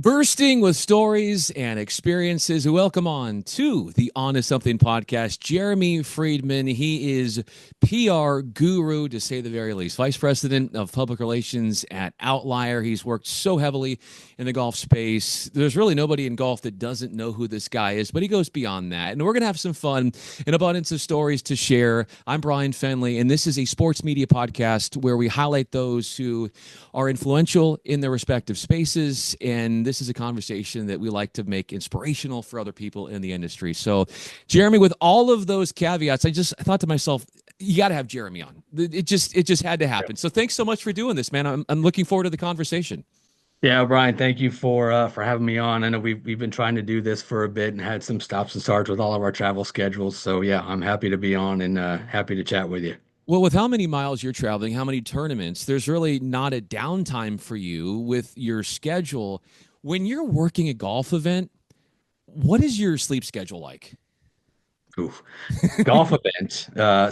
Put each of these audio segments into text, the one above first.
Bursting with stories and experiences. Welcome on to the Honest Something podcast. Jeremy Friedman, he is PR guru, to say the very least, vice president of public relations at Outlier. He's worked so heavily in the golf space. There's really nobody in golf that doesn't know who this guy is, but he goes beyond that. And we're going to have some fun, an abundance of stories to share. I'm Bryan Fenley, and this is a sports media podcast where we highlight those who are influential in their respective spaces. And this is a conversation that we like to make inspirational for other people in the industry. So, Jeremy, with all of those caveats, I thought to myself, you got to have Jeremy on. It just had to happen. So thanks so much for doing this, man. I'm looking forward to the conversation. Yeah, Brian, thank you for having me on. I know we've been trying to do this for a bit and had some stops and starts with all of our travel schedules. So yeah, I'm happy to be on and happy to chat with you. Well, with how many miles you're traveling, how many tournaments, there's really not a downtime for you with your schedule. When you're working a golf event, what is your sleep schedule like? Oof. Golf event. Yeah,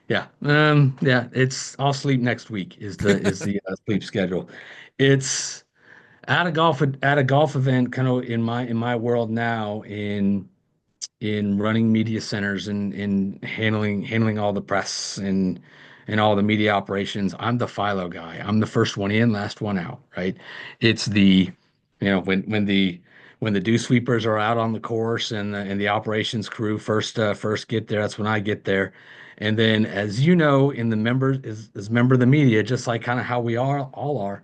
it's I'll sleep next week is the sleep schedule. It's at a golf event, kind of in my world now in running media centers and in handling all the press and all the media operations. I'm the Philo guy. I'm the first one in, last one out, right? It's the, when the dew sweepers are out on the course and the operations crew first get there, that's when I get there. And then, as you know, in the members as member of the media, just like kind of how we all are,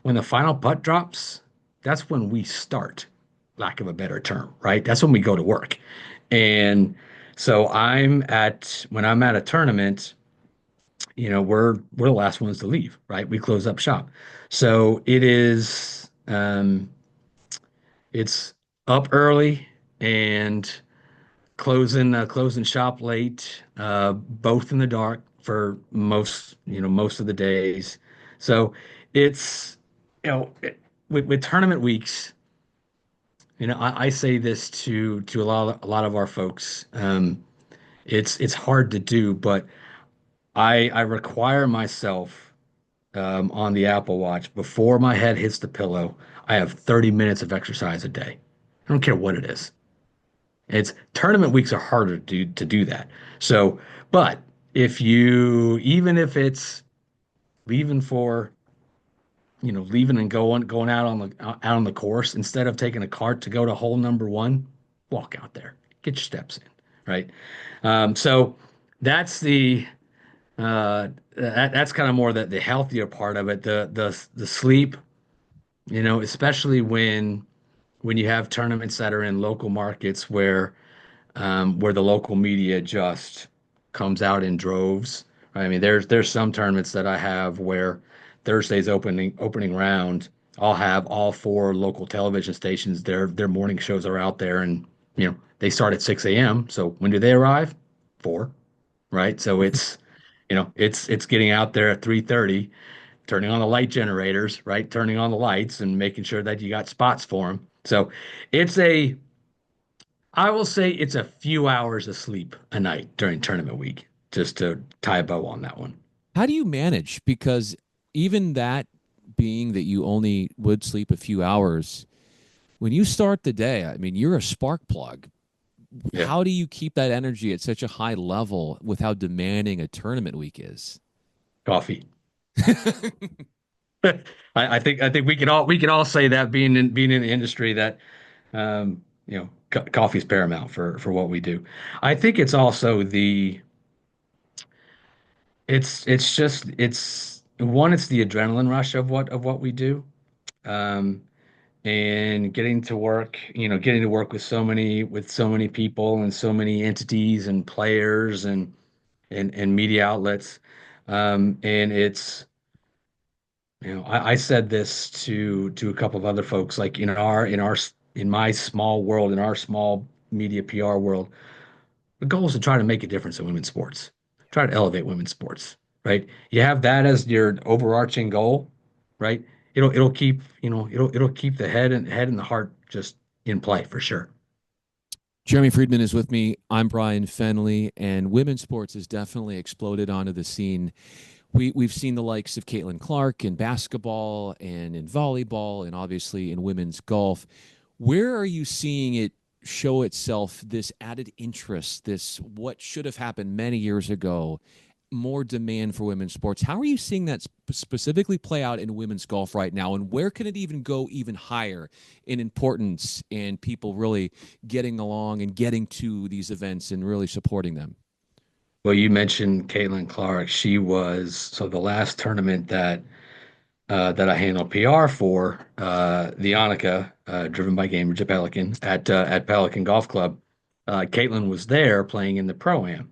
when the final putt drops, that's when we start, lack of a better term, right? That's when we go to work. And so when I'm at a tournament, we're the last ones to leave, right? We close up shop. So it's up early and closing shop late, both in the dark for most of the days. So it's you know with tournament weeks, I say this to a lot of our folks. It's hard to do, but I require myself on the Apple Watch before my head hits the pillow. I have 30 minutes of exercise a day. I don't care what it is. It's tournament weeks are harder to do that. So, but even if it's leaving for leaving and going out on the course, instead of taking a cart to go to hole number one, walk out there, get your steps in, right? So that's that's kind of more the healthier part of it. The sleep, especially when you have tournaments that are in local markets where the local media just comes out in droves. Right? I mean, there's some tournaments that I have where Thursday's opening round, I'll have all four local television stations. Their morning shows are out there, and they start at 6 a.m. So when do they arrive? 4, right? So it's getting out there at 3:30, turning on the light generators, right? Turning on the lights and making sure that you got spots for them. So it's a I will say it's a few hours of sleep a night during tournament week, just to tie a bow on that one. How do you manage? Because even that being that you only would sleep a few hours, when you start the day, I mean, you're a spark plug. Yeah, How do you keep that energy at such a high level with how demanding a tournament week is? coffee. I think we can all say that being in the industry that coffee is paramount for what we do. I think it's also it's the adrenaline rush of what we do. Um, and getting to work with so many people and so many entities and players and media outlets. And I said this to a couple of other folks, like in my small world, in our small media PR world, the goal is to try to make a difference in women's sports, try to elevate women's sports, right? You have that as your overarching goal, right? It'll keep the head and the heart just in play for sure. Jeremy Friedman is with me. I'm Bryan Fenley, and women's sports has definitely exploded onto the scene. we've seen the likes of Caitlin Clark in basketball and in volleyball and obviously in women's golf. Where are you seeing it show itself, this added interest, this what should have happened many years ago, more demand for women's sports? How are you seeing that specifically play out in women's golf right now? And where can it even go even higher in importance and people really getting along and getting to these events and really supporting them? Well, you mentioned Caitlin Clark. She was so the last tournament that I handled PR for, the Annika, driven by Gamer Pelican at Pelican Golf Club. Caitlin was there playing in the Pro-Am.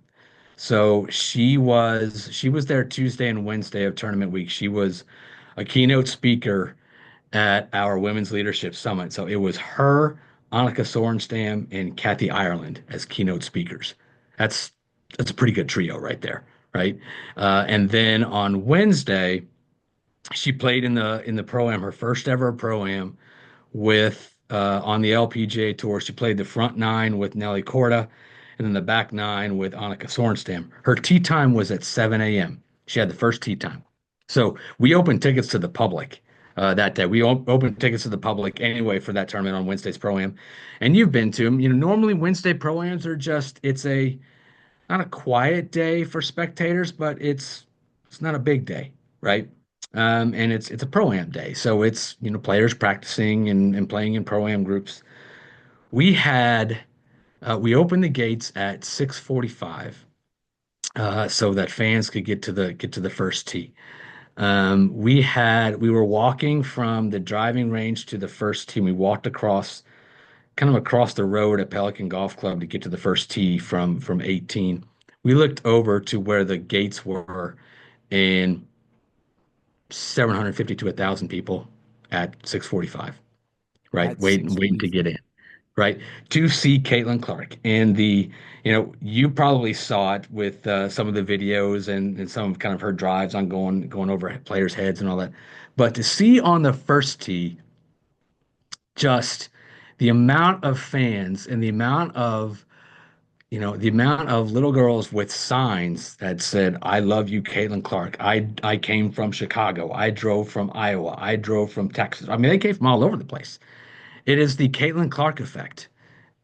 So she was there Tuesday and Wednesday of tournament week. She was a keynote speaker at our Women's Leadership Summit. So it was her, Annika Sorenstam, and Kathy Ireland as keynote speakers. That's that's a pretty good trio right there, right? And then on Wednesday, she played in the Pro-Am, her first ever Pro-Am with on the LPGA Tour. She played the front nine with Nelly Korda and then the back nine with Annika Sorenstam. Her tee time was at 7 a.m. She had the first tee time. So we opened tickets to the public that day. We opened tickets to the public anyway for that tournament on Wednesday's Pro-Am. And you've been to them. Normally Wednesday Pro-Ams are just, it's a not a quiet day for spectators, but it's not a big day, right? And it's a pro-am day, so it's players practicing and playing in pro-am groups. We had we opened the gates at 6:45, so that fans could get to the first tee. We were walking from the driving range to the first tee. We walked across the road at Pelican Golf Club to get to the first tee from 18. We looked over to where the gates were, and 750 to 1,000 people at 6:45, right? At Waiting to get 6:45. in, right? To see Caitlin Clark. And you probably saw it with some of the videos and some of kind of her drives on going over players' heads and all that. But to see on the first tee, just the amount of fans and the amount of little girls with signs that said, "I love you, Caitlin Clark. I came from Chicago. I drove from Iowa. I drove from Texas." I mean, they came from all over the place. It is the Caitlin Clark effect,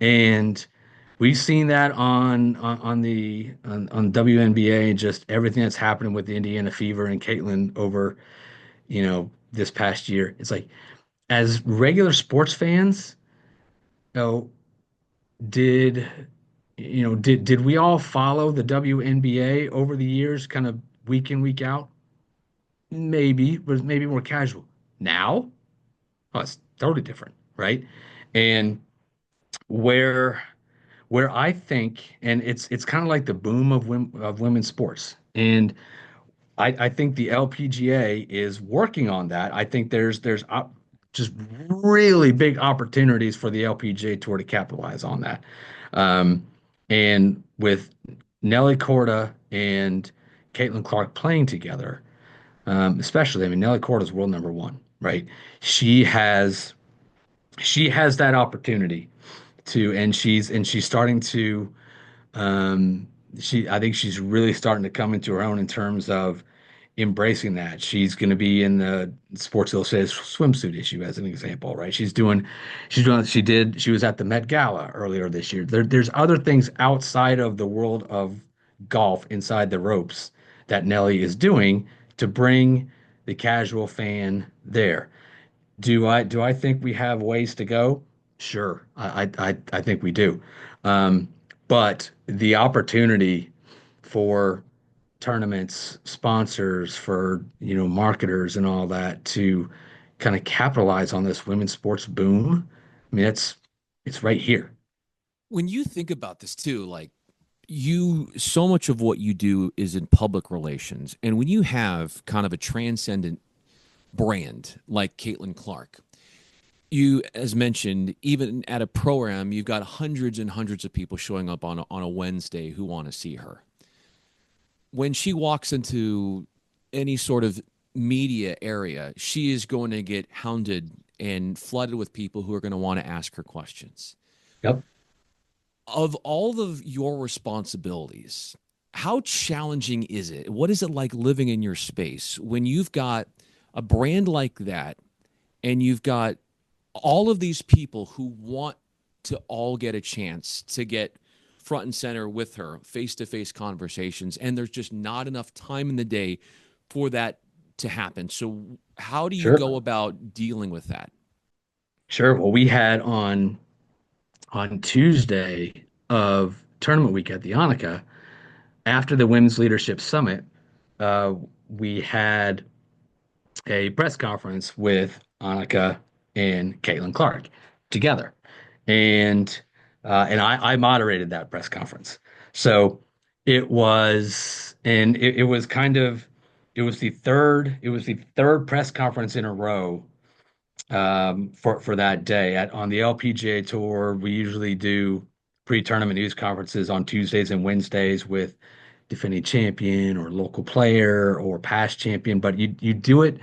and we've seen that on WNBA and just everything that's happening with the Indiana Fever and Caitlin over this past year. It's like as regular sports fans, you know, did did we all follow the WNBA over the years, kind of week in, week out? Maybe, but maybe more casual. Now, oh, it's totally different, right? And where where I think, and it's kind of like the boom of women's sports, and I think the LPGA is working on that. I think there's just really big opportunities for the LPGA Tour to capitalize on that. Um, and with Nelly Korda and Caitlin Clark playing together, especially, I mean, Nelly Korda is world number one, right? She has she has that opportunity and she's starting to I think she's really starting to come into her own in terms of embracing that. She's going to be in the Sports Illustrated swimsuit issue as an example, right? She was at the Met Gala earlier this year. There's other things outside of the world of golf inside the ropes that Nelly is doing to bring the casual fan there. Do I think we have ways to go? Sure. I think we do. Um, but the opportunity for tournaments, sponsors, for marketers and all that to kind of capitalize on this women's sports boom. I mean, it's right here. When you think about this too, like so much of what you do is in public relations. And when you have kind of a transcendent brand like Caitlin Clark, you, as mentioned, even at a program, you've got hundreds and hundreds of people showing up on a Wednesday who want to see her. When she walks into any sort of media area, she is going to get hounded and flooded with people who are going to want to ask her questions. Yep. Of all of your responsibilities, how challenging is it? What is it like living in your space when you've got a brand like that and you've got all of these people who want to all get a chance to get front and center with her, face to face conversations, and there's just not enough time in the day for that to happen. So, how do you Sure. go about dealing with that? Sure. Well, we had on Tuesday of tournament week at the Annika, after the Women's Leadership Summit, uh, we had a press conference with Annika and Caitlin Clark together, and I moderated that press conference. So it was kind of it was the third press conference in a row for that day. On the LPGA tour, we usually do pre-tournament news conferences on Tuesdays and Wednesdays with defending champion or local player or past champion, but you do it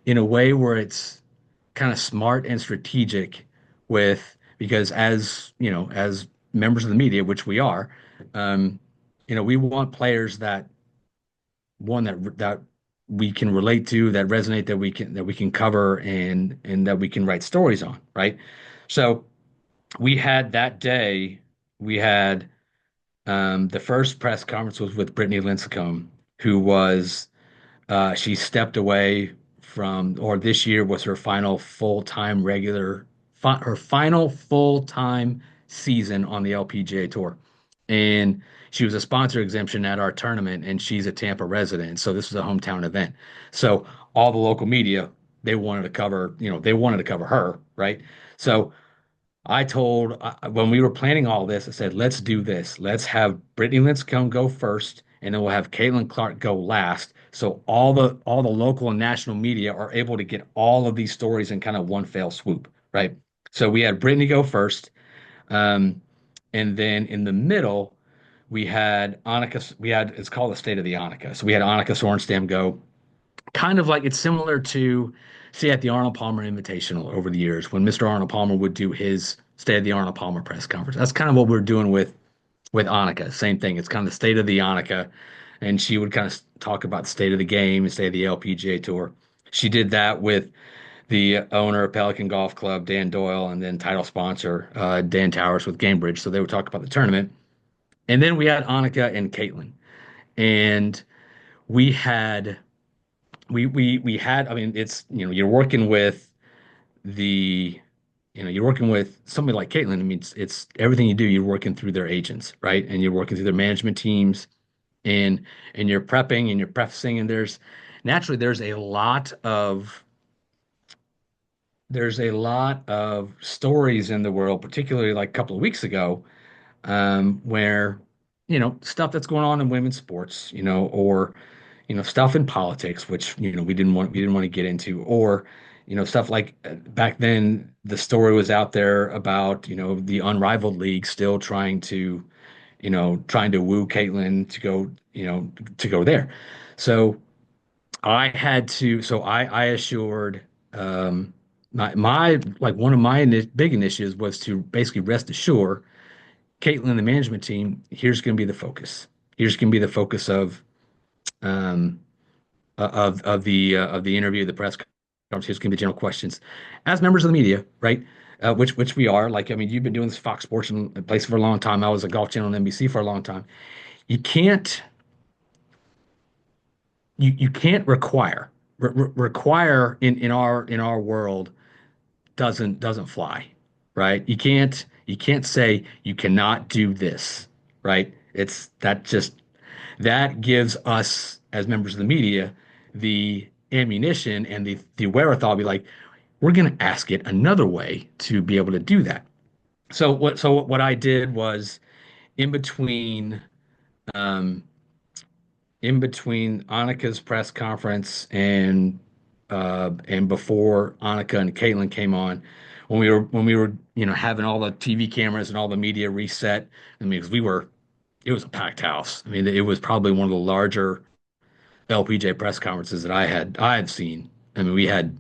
in a way where it's kind of smart and strategic with because as you know, as members of the media, which we are, um, we want players that that we can relate to, that resonate, that we can cover and that we can write stories on, right? So we had that day, we had the first press conference was with Brittany Lincecum, who was she stepped away from, or this year was her final full-time her final full-time season on the LPGA Tour. And she was a sponsor exemption at our tournament, and she's a Tampa resident. So this was a hometown event. So all the local media, they wanted to cover her, right? So when we were planning all this, I said, let's do this. Let's have Brittany Lincecum go first, and then we'll have Caitlin Clark go last. So all the local and national media are able to get all of these stories in kind of one fell swoop, right? So we had Brittany go first, um, and then in the middle we had Annika. It's called the State of the Annika. So we had Annika Sorenstam go, kind of like it's similar to see at the Arnold Palmer Invitational over the years when Mr. Arnold Palmer would do his State of the Arnold Palmer press conference. That's kind of what we're doing with Annika. Same thing. It's kind of the state of the Annika, and she would kind of talk about the state of the game and state of the LPGA Tour. She did that with the owner of Pelican Golf Club, Dan Doyle, and then title sponsor Dan Towers with Gamebridge. So they would talk about the tournament, and then we had Annika and Caitlin, and we had we had, I mean, it's, you're working with the, you're working with somebody like Caitlin. I mean, it's everything you do, you're working through their agents, right? And you're working through their management teams and you're prepping and you're prefacing, and naturally there's a lot of stories in the world, particularly like a couple of weeks ago, where stuff that's going on in women's sports, or stuff in politics, which we didn't want to get into, or stuff like back then the story was out there about the unrivaled league still trying to woo Caitlin to go to go there. So I assured my like one of my big initiatives was to basically rest assured Caitlin and the management team, here's going to be the focus. Here's going to be the focus um, of the interview, the press conference. Here's going to be general questions. As members of the media, right? Which we are. Like, I mean, you've been doing this Fox Sports and place for a long time. I was a Golf Channel on NBC for a long time. You can't you can't require in our world doesn't fly, right? You can't say you cannot do this, right? It's that just that gives us as members of the media the ammunition and the wherewithal to be like, we're going to ask it another way to be able to do that. So what I did was in between um, in between Annika's press conference and before Annika and Caitlin came on, when we were having all the TV cameras and all the media reset. I mean, because it was a packed house. I mean, it was probably one of the larger LPJ press conferences that I had seen. I mean, we had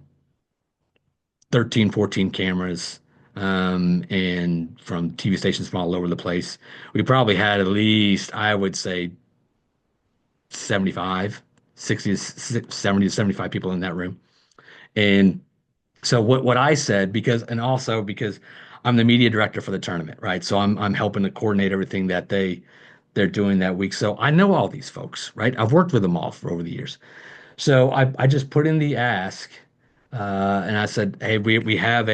13, 14 cameras, and from TV stations from all over the place. We probably had at least, I would say, 75, 60 to 70 to 75 people in that room. And so what I said, because and also because I'm the media director for the tournament, right? So I'm helping to coordinate everything that they're doing that week. So I know all these folks, right? I've worked with them all for over the years. So I just put in the ask, and I said, hey, we have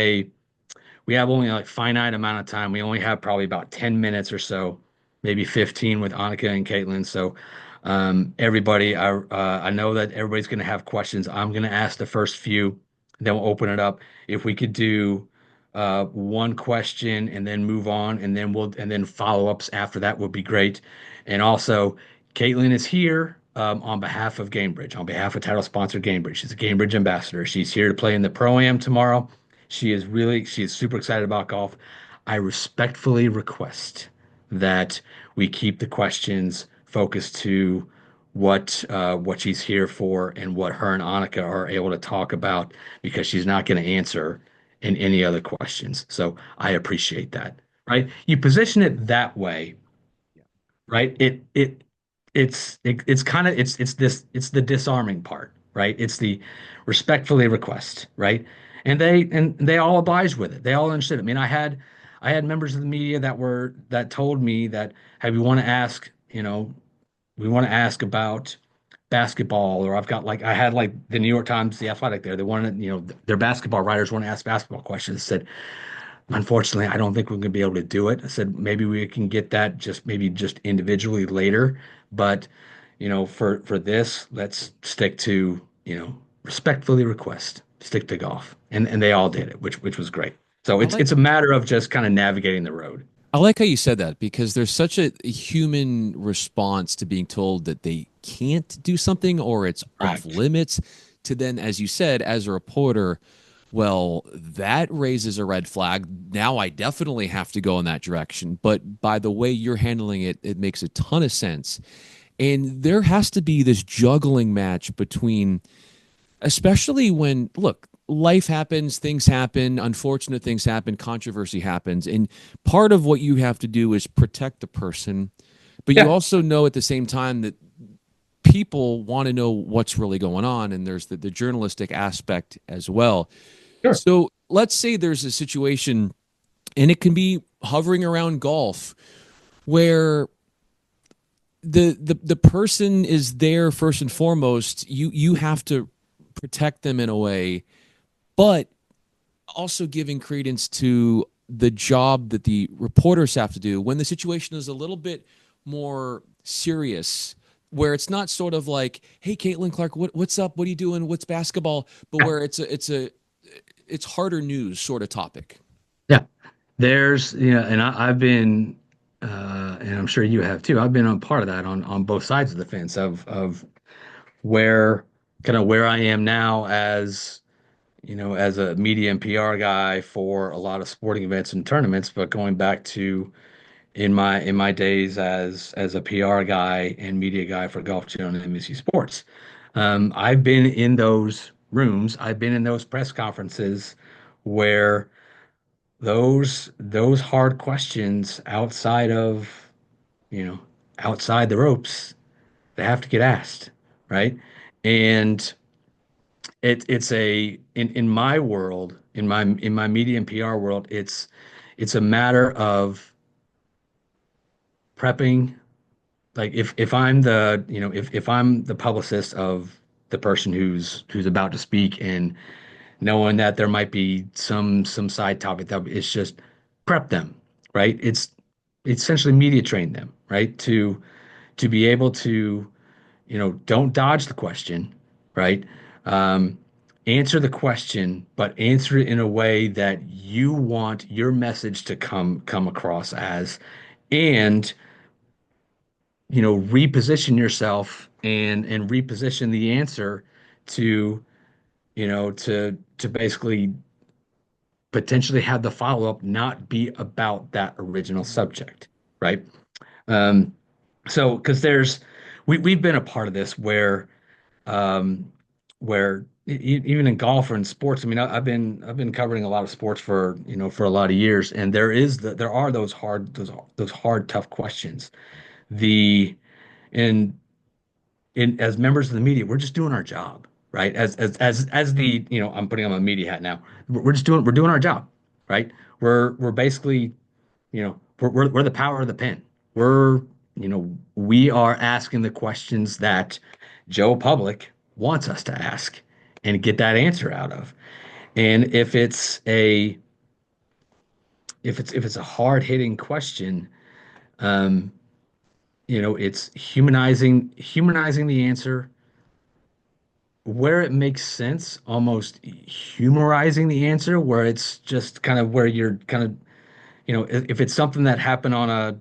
only like finite amount of time. We only have probably about 10 minutes or so, maybe 15 with Annika and Caitlin. So everybody, I know that everybody's going to have questions. I'm going to ask the first few, then we'll open it up. If we could do one question and then move on, and then follow-ups after that would be great. And also, Caitlin is here on behalf of Gamebridge, on behalf of title sponsor Gamebridge. She's a Gamebridge ambassador. She's here to play in the Pro-Am tomorrow. She is super excited about golf. I respectfully request that we keep the questions focused to what she's here for and what her and Annika are able to talk about because she's not going to answer in any other questions. So I appreciate that, right? You position it that way, right? It's kind of it's the disarming part, right? It's the respectfully request, right? And they all oblige with it. They all understood it. I mean, I had members of the media that told me that, hey, we want to ask, we want to ask about basketball, or I've got like I had like the New York Times, the Athletic there. They wanted, their basketball writers want to ask basketball questions. Said, unfortunately, I don't think we're going to be able to do it. I said maybe we can get that just individually later, but for this, let's stick to, respectfully request, stick to golf. And they all did it, which was great. So I it's like a matter of just kind of navigating the road. I like how you said that because there's such a human response to being told that they can't do something or it's off Correct. limits to then, as you said, as a reporter, well, that raises a red flag. Now I definitely have to go in that direction. But by the way you're handling it, it makes a ton of sense. And there has to be this juggling match between especially when look life happens, things happen, unfortunate things happen, controversy happens, and part of what you have to do is protect the person, but you Yeah, also know at the same time that people want to know what's really going on, and there's the journalistic aspect as well. sure. So let's say there's a situation, and it can be hovering around golf where the person is there first and foremost. You have to protect them in a way, but also giving credence to the job that the reporters have to do when the situation is a little bit more serious, where it's not sort of like, "Hey, Caitlin Clark, what's up? What are you doing? What's basketball?" But Yeah. where it's harder news sort of topic. Yeah. There's, and I've been, and I'm sure you have too. I've been on part of that on both sides of the fence of where kind of where I am now as, as a media and PR guy for a lot of sporting events and tournaments, but going back to in my days as a PR guy and media guy for Golf Channel and NBC Sports. I've been in those rooms. I've been in those press conferences where those hard questions you know, outside the ropes, they have to get asked, right? And it's in my world, in my media and PR world, it's a matter of prepping. Like if I'm the, if I'm the publicist of the person who's about to speak, and knowing that there might be some side topic, that it's just prep them, right? It's essentially media train them, right? To be able to, don't dodge the question, right? Um, Answer the question, but answer it in a way that you want your message to come across as, and reposition yourself and reposition the answer to, to basically potentially have the follow-up not be about that original subject, right? Um, so because we've been a part of this um, where even in golf or in sports, I mean, I've been covering a lot of sports for a lot of years, and there are those hard tough questions. The and as members of the media, we're just doing our job, right? As the, I'm putting on my media hat now. We're doing our job, right? We're basically, we're the power of the pen. We are asking the questions that Joe Public wants us to ask and get that answer out of. And if it's a hard hitting question, um, it's humanizing the answer where it makes sense, almost humorizing the answer, where it's just kind of where you're kind of, if it's something that happened on a,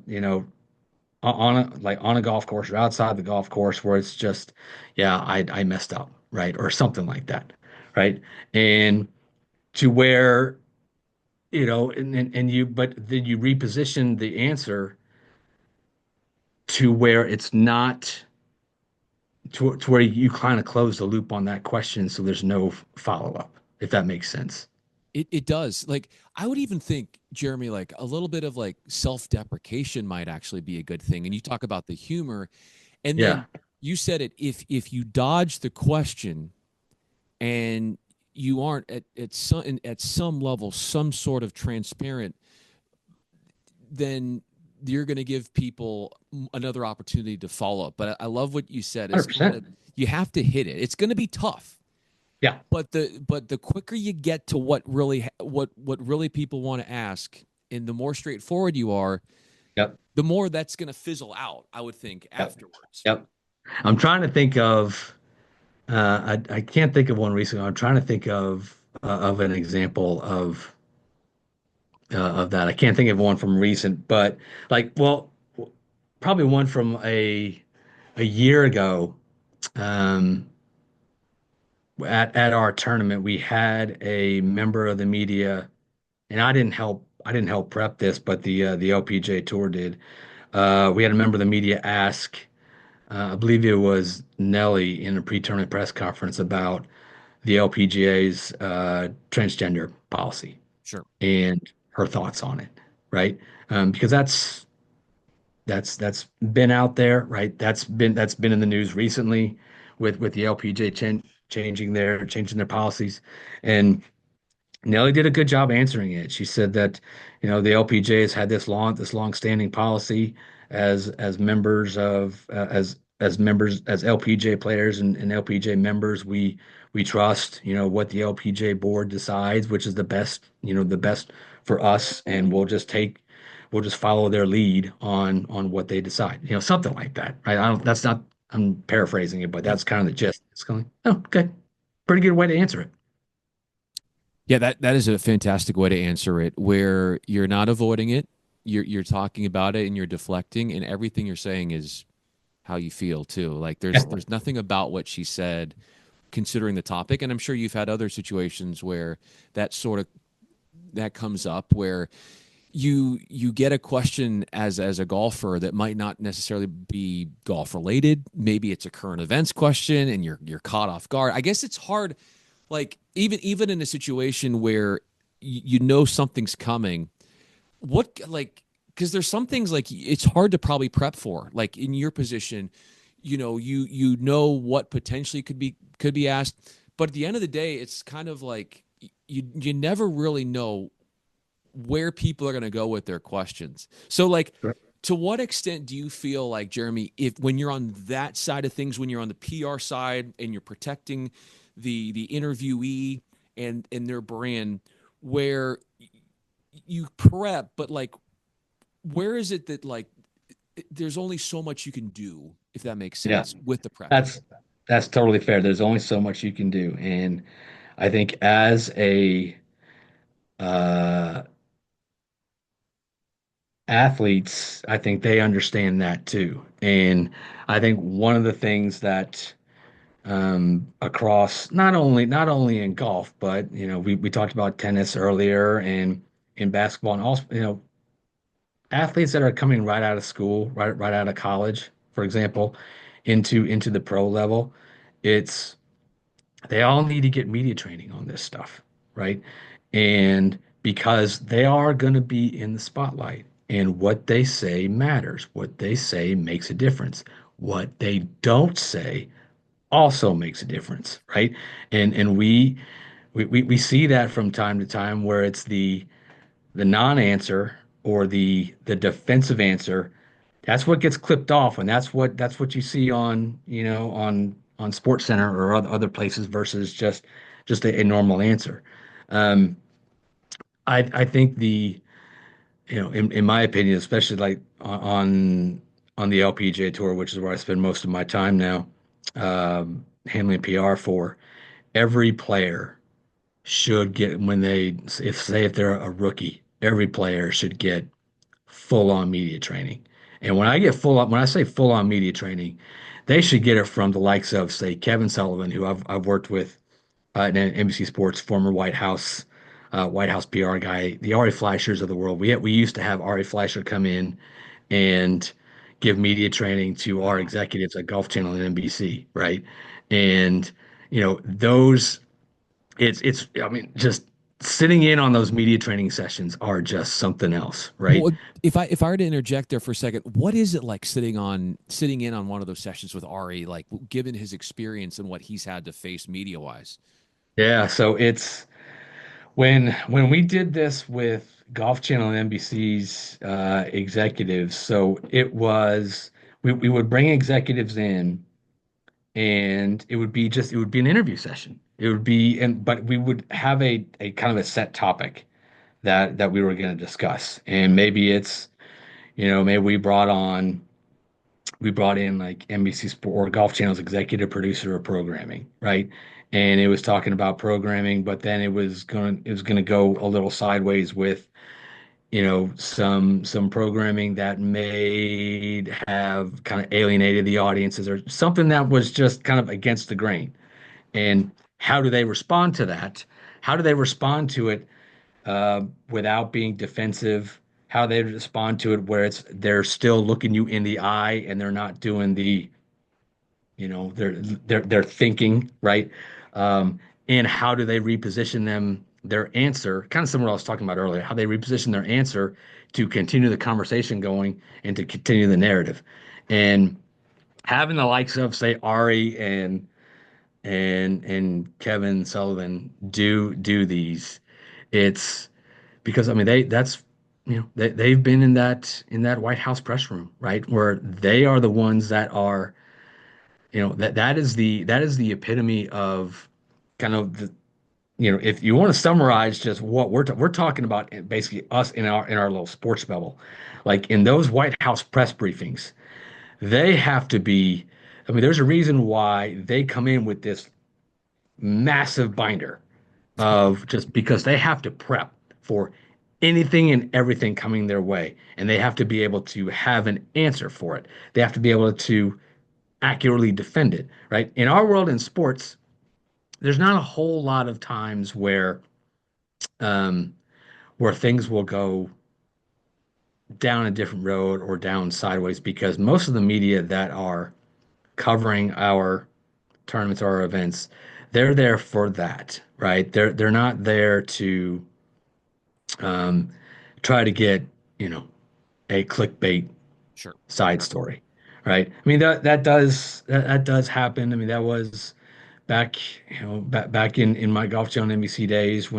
on a golf course or outside the golf course where it's just, yeah, I messed up, right? Or something like that, right? And to where, but then you reposition the answer to where it's not to where you kind of close the loop on that question so there's no follow up, if that makes sense. It does. Like I would even think, Jeremy, like a little bit of like self-deprecation might actually be a good thing. And you talk about the humor, and Yeah, then you said it, if you dodge the question and you aren't at some level some sort of transparent, then you're going to give people another opportunity to follow up. But I love what you said is kind 100%. of you have to hit it. It's going to be tough, Yeah, but the quicker you get to what really people want to ask, and the more straightforward you are, yep, the more that's going to fizzle out, I would think, yep, afterwards. yep. I'm trying to think of I can't think of one recently. I'm trying to think of an example of that. I can't think of one from recent, but like, well, probably one from a year ago. Um, at our tournament, we had a member of the media, and I didn't help prep this, but the LPJ tour did. We had a member of the media ask, I believe it was Nelly in a pre-tournament press conference about the LPGA's transgender policy Sure. and her thoughts on it, right? Because that's been out there, right? That's been in the news recently with the LPGA changing their policies, and Nelly did a good job answering it. She said that, the LPGA has had this long standing policy as members of as LPGA players and LPGA members. We trust, what the LPGA board decides, which is the best for us, and we'll just follow their lead on what they decide. Something like that, right? I don't. That's not. I'm paraphrasing it, but Yeah. that's kind of the gist. It's going, oh, okay, pretty good way to answer it. Yeah, that is a fantastic way to answer it, where you're not avoiding it, you're talking about it and you're deflecting, and everything you're saying is how you feel too. Like Yeah. there's nothing about what she said considering the topic, and I'm sure you've had other situations where that sort of that comes up where you get a question as a golfer that might not necessarily be golf related. Maybe it's a current events question and you're caught off guard. I guess it's hard, like even in a situation where you know something's coming, what, like, because there's some things like it's hard to probably prep for, like in your position, you know what potentially could be asked, but at the end of the day it's kind of like you never really know where people are going to go with their questions. So like, to what extent do you feel like, Jeremy, if when you're on that side of things, when you're on the PR side and you're protecting the interviewee and their brand, where you prep, but like, where is it that like there's only so much you can do, if that makes Yeah. sense, with the prepping? That's totally fair. There's only so much you can do, and I think as a uh, athletes, I think they understand that too. And I think one of the things that across not only in golf, but we talked about tennis earlier and in basketball, and also athletes that are coming right out of school, right out of college, for example, into the pro level, it's they all need to get media training on this stuff, right? And because they are going to be in the spotlight and what they say matters, what they say makes a difference. what they don't say also makes a difference, right? And we see that from time to time where it's the non-answer or the defensive answer. That's what gets clipped off, and that's what you see on, on Sports Center or other places versus just a normal answer. Um, I think in my opinion, especially like on the LPGA tour, which is where I spend most of my time now, handling PR for, every player should get when they if they're a rookie, every player should get full on media training. And when I say full on media training, they should get it from the likes of, say, Kevin Sullivan, who I've worked with in NBC Sports, former White House PR guy, the Ari Fleischers of the world. We used to have Ari Fleischer come in and give media training to our Wow. executives at Golf Channel and NBC, right? And those it's I mean, just sitting in on those media training sessions are just something else, right? Well, if I were to interject there for a second, what is it like sitting in on one of those sessions with Ari, like given his experience and what he's had to face media wise? Yeah, so it's when we did this with Golf Channel and NBC's executives, so we would bring executives in, and it would be an interview session. It would be and but we would have a kind of a set topic that we were going to discuss. And maybe maybe we brought in like NBC Sport or Golf Channel's executive producer of programming, right? And it was talking about programming, but then it was gonna go a little sideways with, some programming that may have kind of alienated the audiences or something that was just kind of against the grain. And how do they respond to that? How do they respond to it without being defensive? How they respond to it where they're still looking you in the eye and they're not doing they're thinking, right? Um, and how do they reposition their answer? Kind of similar to what I was talking about earlier, how they reposition their answer to continue the conversation going and to continue the narrative. And having the likes of, say, Ari and Kevin Sullivan do these, it's because I mean they've been in that White House press room, right? Where they are the ones that are, that is the epitome of kind of if you want to summarize just what we're talking about, basically us in our little sports bubble, like in those White House press briefings, they have to be. I mean, there's a reason why they come in with this massive binder of just because they have to prep for anything and everything coming their way, and they have to be able to have an answer for it. They have to be able to accurately defend it, right? In our world in sports, there's not a whole lot of times um, where things will go down a different road or down sideways because most of the media that are covering our tournaments or our events, they're there for that, right? They're not there to um, try to get, you know, a clickbait Sure. side story, right? I mean that does happen. I mean that was back, back in my Golf Channel NBC days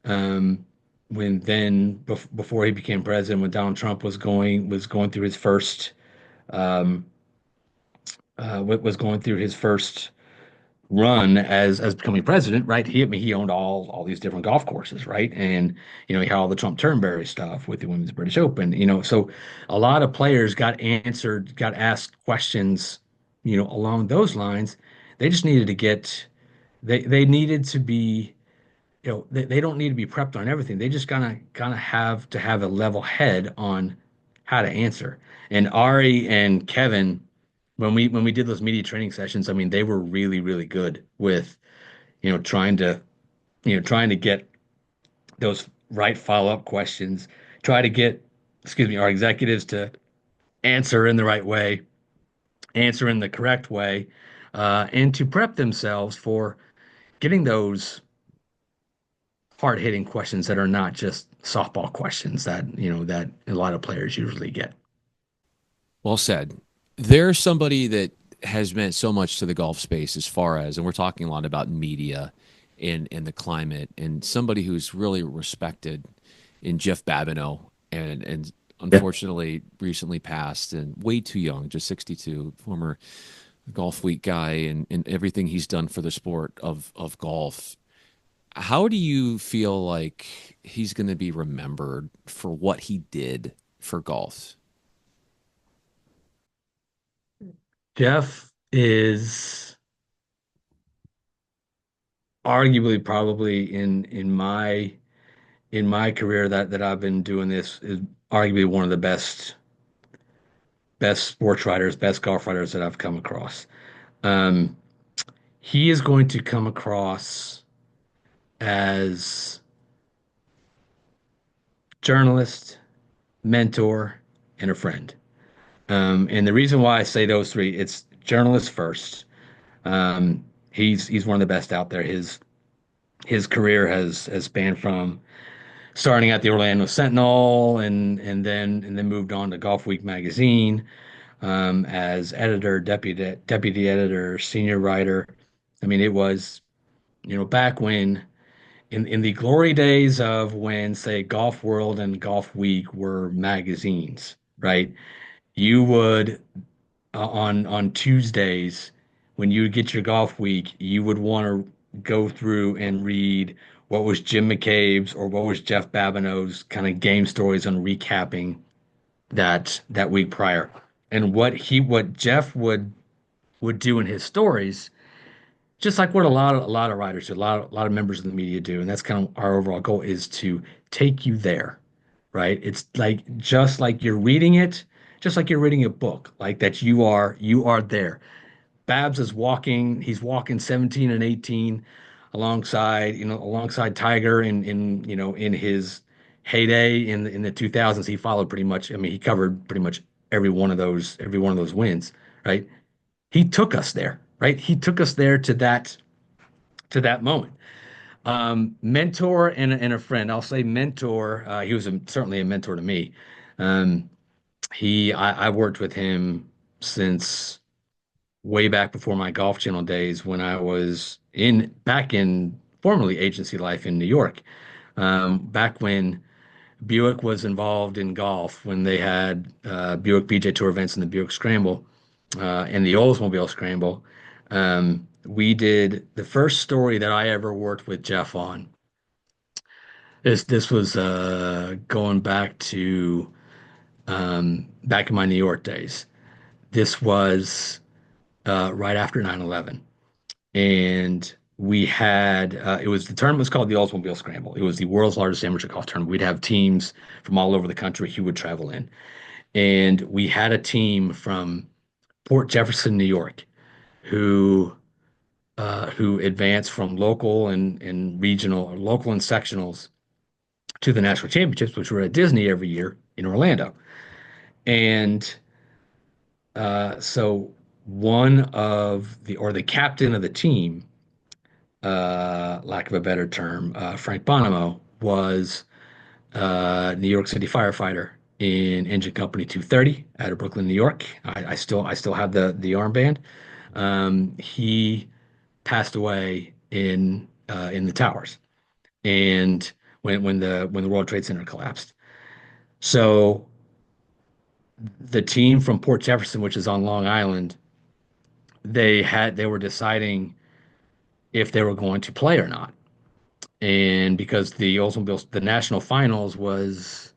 um, before he became president, when Donald Trump was going through his first um, was going through his first run as becoming president, right? I mean, he owned all these different golf courses, right? And he had all the Trump Turnberry stuff with the Women's British Open, so a lot of players got asked questions, along those lines. They just needed to get they needed to be, they don't need to be prepped on everything. They just gonna have to have a level head on how to answer. And Ari and Kevin, when we did those media training sessions, I mean, they were really, really good with, trying to, trying to get those right follow-up questions, try to get, excuse me, our executives to answer in the right way, answer in the correct way, and to prep themselves for getting those hard-hitting questions that are not just softball questions that a lot of players usually get. Well said. There's somebody that has meant so much to the golf space as far as, and we're talking a lot about media and the climate, and somebody who's really respected in Jeff Babineau, and Yeah. unfortunately recently passed and way too young, just 62, former Golf Week guy, and everything he's done for the sport of golf. How do you feel like he's going to be remembered for what he did for golf? Jeff is arguably probably in my career that I've been doing this is arguably one of the best sports writers, best golf writers that I've come across. Um, he is going to come across as journalist, mentor, and a friend. And the reason why I say those three, it's journalist first. He's one of the best out there. His career has spanned from starting at the Orlando Sentinel and then moved on to Golf Week magazine as editor, deputy editor, senior writer. I mean, it was back when in the glory days of when say Golf World and Golf Week were magazines, right? You would on Tuesdays when you would get your golf week, you would want to go through and read what was Jim McCabe's or what was Jeff Babineau's kind of game stories on recapping that week prior. And what Jeff would do in his stories, just like what a lot of writers do, a lot of members of the media do, and that's kind of our overall goal is to take you there, right? It's like just like you're reading it, just like you're reading a book, like that you are there. Babs is walking, he's walking 17 and 18 alongside Tiger in his heyday in the 2000s. He followed pretty much, I mean, he covered pretty much every one of those wins, right? He took us there, right? He took us there to that moment. Mentor and a friend. I'll say mentor. He was certainly a mentor to me. Um, I worked with him since way back before my Golf Channel days when I was back in formerly agency life in New York. Back when Buick was involved in golf, when they had Buick BJ Tour events and the Buick Scramble and the Oldsmobile Scramble. We did the first story that I ever worked with Jeff on. This was going back in my New York days. This was right after 9/11. And we had the tournament was called the Oldsmobile Scramble. It was the world's largest amateur golf tournament. We'd have teams from all over the country who would travel in. And we had a team from Port Jefferson, New York, who advanced from local and sectionals to the national championships, which were at Disney every year in Orlando. And so the captain of the team, lack of a better term, Frank Bonomo was New York City firefighter in Engine Company 230 out of Brooklyn, New York. I still have the armband. He passed away in the towers, and when the World Trade Center collapsed. So the team from Port Jefferson, which is on Long Island, they were deciding if they were going to play or not. And because the national finals was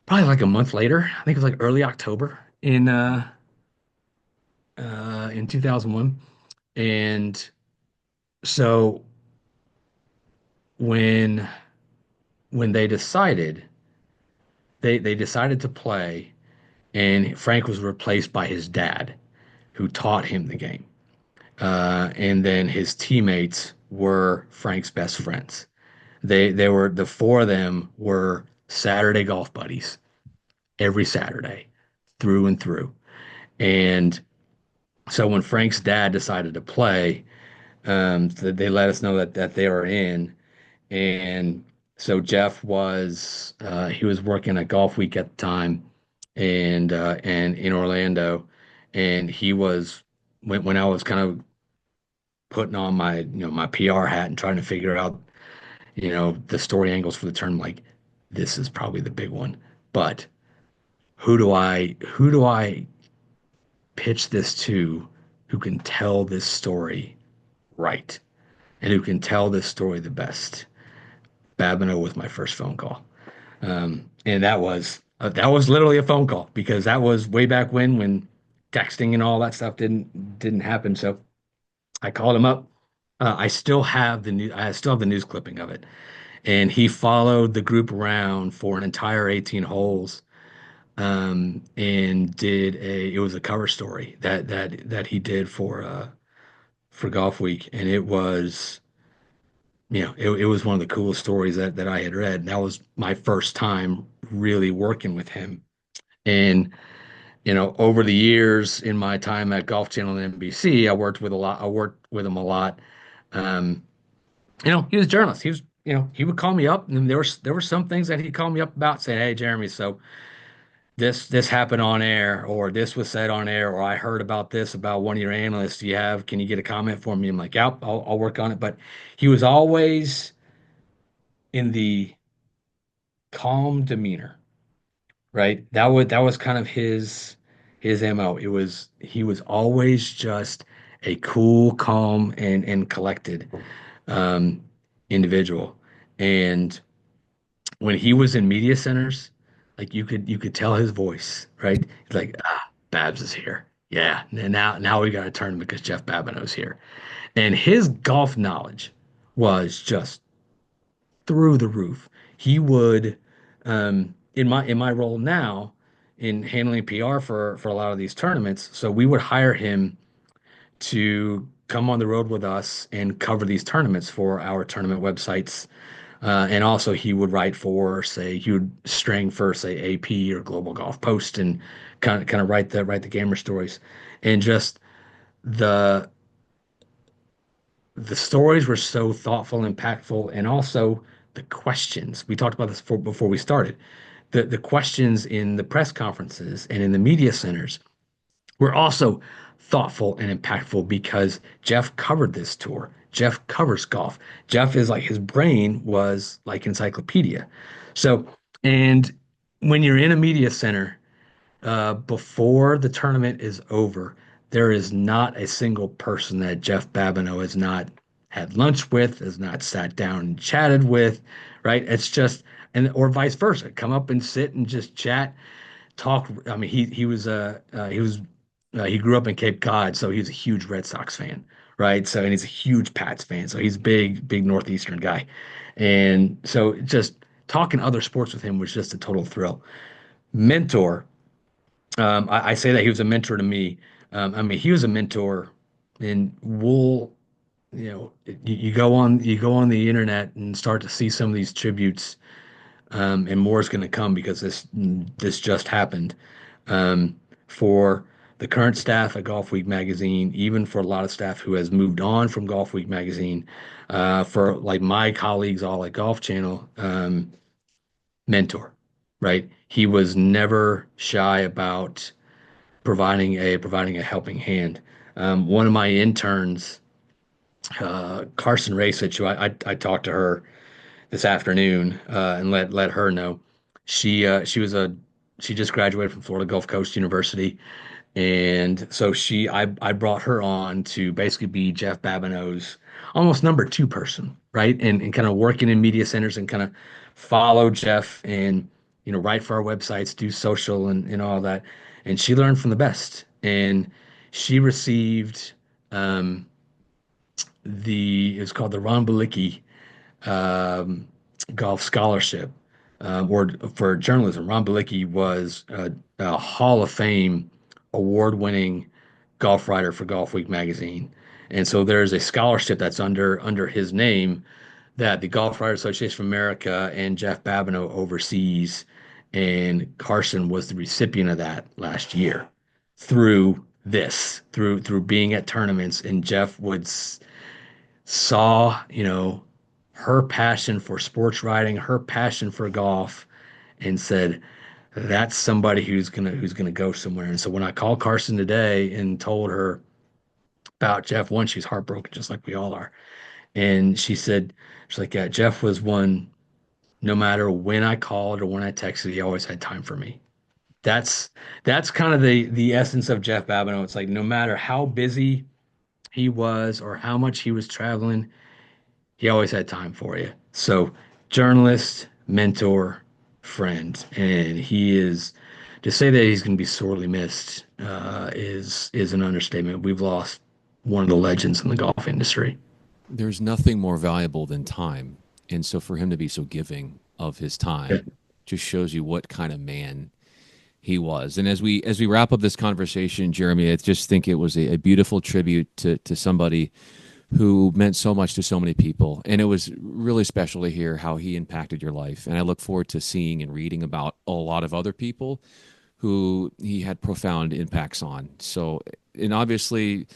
probably like a month later, I think it was like early October in 2001. And so when when they decided to play, and Frank was replaced by his dad, who taught him the game. And then his teammates were Frank's best friends. They were the four of them were Saturday golf buddies every Saturday through and through. And so when Frank's dad decided to play, they let us know that they were in. And so Jeff he was working at Golf Week at the time, and in Orlando, and he was when I was kind of putting on my my PR hat and trying to figure out the story angles for the term, like this is probably the big one, but who do I pitch this to who can tell this story right and who can tell this story the best? Babineau was my first phone call. And that was literally a phone call because that was way back when texting and all that stuff didn't happen. So I called him up. I still have the news clipping of it. And he followed the group around for an entire 18 holes, and it was a cover story that he did for Golf Week, and it was it was one of the coolest stories that I had read. And that was my first time really working with him. And over the years in my time at Golf Channel and NBC, I worked with him a lot. Um, he was a journalist. He would call me up, and there were some things that he'd call me up about, saying, "Hey, Jeremy, so this happened on air, or this was said on air, or I heard about this about one of your analysts. Can you get a comment for me?" I'm like, "Yep, I'll work on it." But he was always in the calm demeanor, right? That was kind of his MO. He was always just a cool, calm, and collected um, individual. And when he was in media centers, like you could tell his voice, right? He's like, Babs is here. Yeah, and now we got to turn because Jeff Babineau's here. And his golf knowledge was just through the roof. He would, in my role now, in handling PR for a lot of these tournaments, so we would hire him to come on the road with us and cover these tournaments for our tournament websites. And also he would write for, say, he would string for, say, AP or Global Golf Post and kind of write the gamer stories. And just the the stories were so thoughtful and impactful, and also the questions. We talked about this before we started. The questions in the press conferences and in the media centers were also thoughtful and impactful because Jeff covered this tour. Jeff covers golf. Jeff is like his brain was like encyclopedia. So, and when you're in a media center, before the tournament is over, there is not a single person that Jeff Babineau has not had lunch with, has not sat down and chatted with, right? It's just, and or vice versa. Come up and sit and just chat, talk. I mean, he grew up in Cape Cod, so he's a huge Red Sox fan, right? So, and he's a huge Pats fan, so he's big Northeastern guy, and so just talking other sports with him was just a total thrill. Mentor. I say that he was a mentor to me. I mean, he was a mentor, and you go on the internet and start to see some of these tributes, and more is going to come because this just happened. For the current staff at Golf Week magazine, even for a lot of staff who has moved on from Golf Week magazine, for like my colleagues all at Golf Channel, mentor, right? He was never shy about providing a helping hand. One of my interns, Carson Racich, who I talked to her this afternoon, and let her know. She just graduated from Florida Gulf Coast University, and so I brought her on to basically be Jeff Babineau's almost number two person, right? And kind of working in media centers and kind of follow Jeff and write for our websites, do social and all that. And she learned from the best. And she received um, it's called the Ron Balicki um, golf scholarship, or for journalism. Ron Balicki was a Hall of Fame award-winning golf writer for Golf Week magazine, and so there's a scholarship that's under his name that the Golf Writers Association of America and Jeff Babineau oversees, and Carson was the recipient of that last year through being at tournaments, and Jeff would saw, her passion for sports writing, her passion for golf, and said, that's somebody who's gonna go somewhere. And so when I called Carson today and told her about Jeff, one, she's heartbroken, just like we all are. And she's like, yeah, Jeff was one. No matter when I called or when I texted, he always had time for me. That's that's kind of the essence of Jeff Babineau. It's like no matter how busy he was or how much he was traveling, he always had time for you. So, journalist, mentor, friend, and he is to say that he's going to be sorely missed is an understatement. We've lost one of the legends in the golf industry. There's nothing more valuable than time. And so for him to be so giving of his Yeah. time just shows you what kind of man he was. And as we wrap up this conversation, Jeremy, I just think it was a beautiful tribute to somebody who meant so much to so many people. And it was really special to hear how he impacted your life. And I look forward to seeing and reading about a lot of other people who he had profound impacts on. So, and obviously,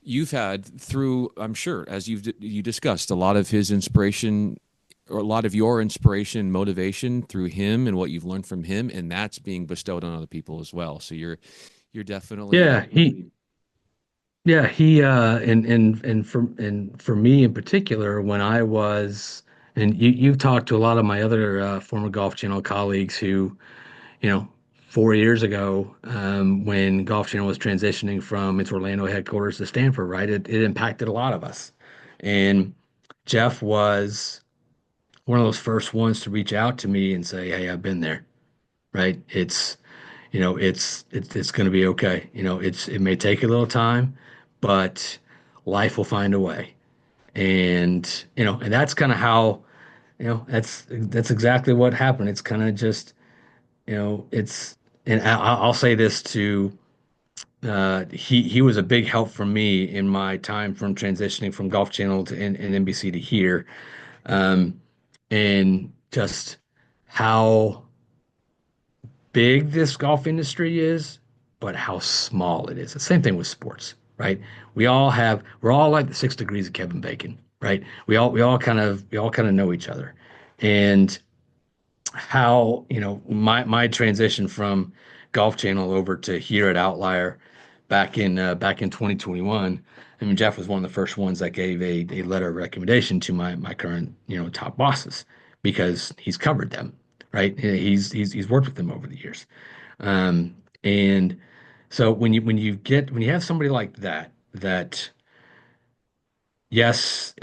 you've had through, I'm sure, as you discussed, a lot of his inspiration or a lot of your inspiration, motivation through him and what you've learned from him, and that's being bestowed on other people as well. So you're definitely Yeah, he and for me in particular, when I was and you've talked to a lot of my other former Golf Channel colleagues who, you know, 4 years ago, when Golf Channel was transitioning from its Orlando headquarters to Stanford, right? It impacted a lot of us. And Jeff was one of those first ones to reach out to me and say, "Hey, I've been there, right? It's going to be okay. It may take a little time, but life will find a way." And that's kind of how, that's exactly what happened. It's kind of just, it's and I'll say this too. He was a big help for me in my time from transitioning from Golf Channel and NBC to here, um, and just how big this golf industry is, but how small it is. The same thing with sports, right? We're all like the 6 degrees of Kevin Bacon, right? We all kind of know each other, and how my transition from Golf Channel over to here at Outlier back in 2021. I mean, Jeff was one of the first ones that gave a letter of recommendation to my current top bosses because he's covered them, right? He's worked with them over the years, and so when you have somebody like that, yes,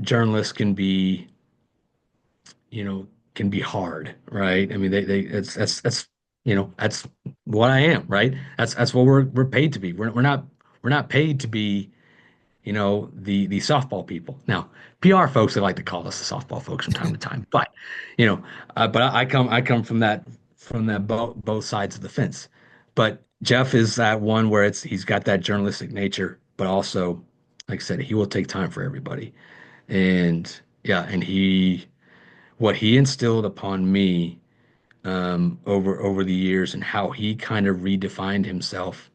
journalists you know, can be hard, right? I mean, they that's that's what I am, right? That's what we're paid to be. We're not paid to be, the softball people. Now, PR folks, they like to call us the softball folks from time to time, but I come from that both sides of the fence. But Jeff is that one where he's got that journalistic nature, but also, like I said, he will take time for everybody. And yeah, and what he instilled upon me, over the years, and how he kind of redefined himself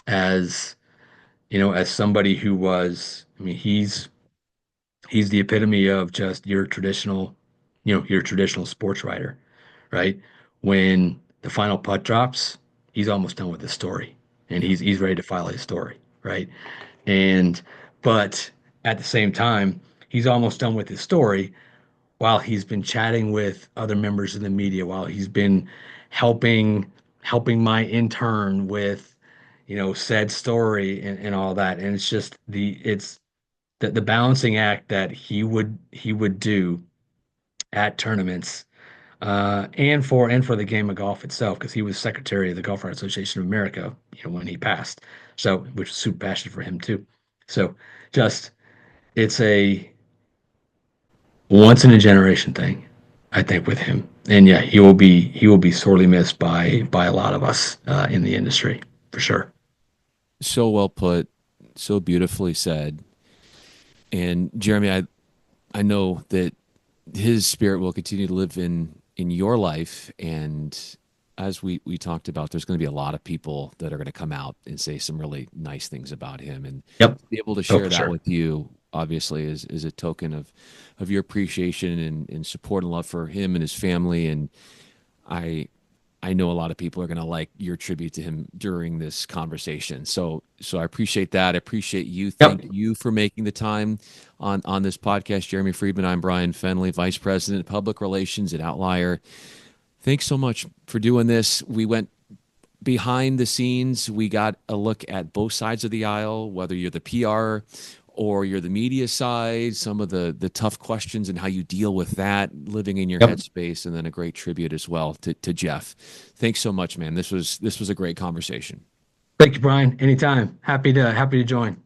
as as somebody who was, I mean, he's the epitome of just your traditional sports writer, right? When the final putt drops, he's almost done with his story, and yeah. he's ready to file his story, right? And but at the same time, he's almost done with his story while he's been chatting with other members of the media, while he's been helping helping my intern with, said story and all that. And it's the balancing act that he would do at tournaments, and for the game of golf itself, because he was secretary of the Golf Writers Association of America, when he passed. So, which was super passionate for him too. So, just it's a once in a generation thing, I think, with him. And yeah, he will be sorely missed by a lot of us in the industry for sure. So well put, so beautifully said. And Jeremy, I know that his spirit will continue to live in your life. And as we talked about, there's going to be a lot of people that are going to come out and say some really nice things about him, and Yep. to be able to Oh, share for that sure. with you obviously is a token of your appreciation and support and love for him and his family. And I I know a lot of people are going to like your tribute to him during this conversation. So I appreciate that. I appreciate you. Yep. Thank you for making the time on this podcast. Jeremy Friedman, I'm Bryan Fenley, Vice President of Public Relations at Outlier. Thanks so much for doing this. We went behind the scenes. We got a look at both sides of the aisle, whether you're the PR or you're the media side, some of the tough questions and how you deal with that, living in your Yep. headspace, and then a great tribute as well to Jeff. Thanks so much, man. This was a great conversation. Thank you, Brian. Anytime. Happy to join.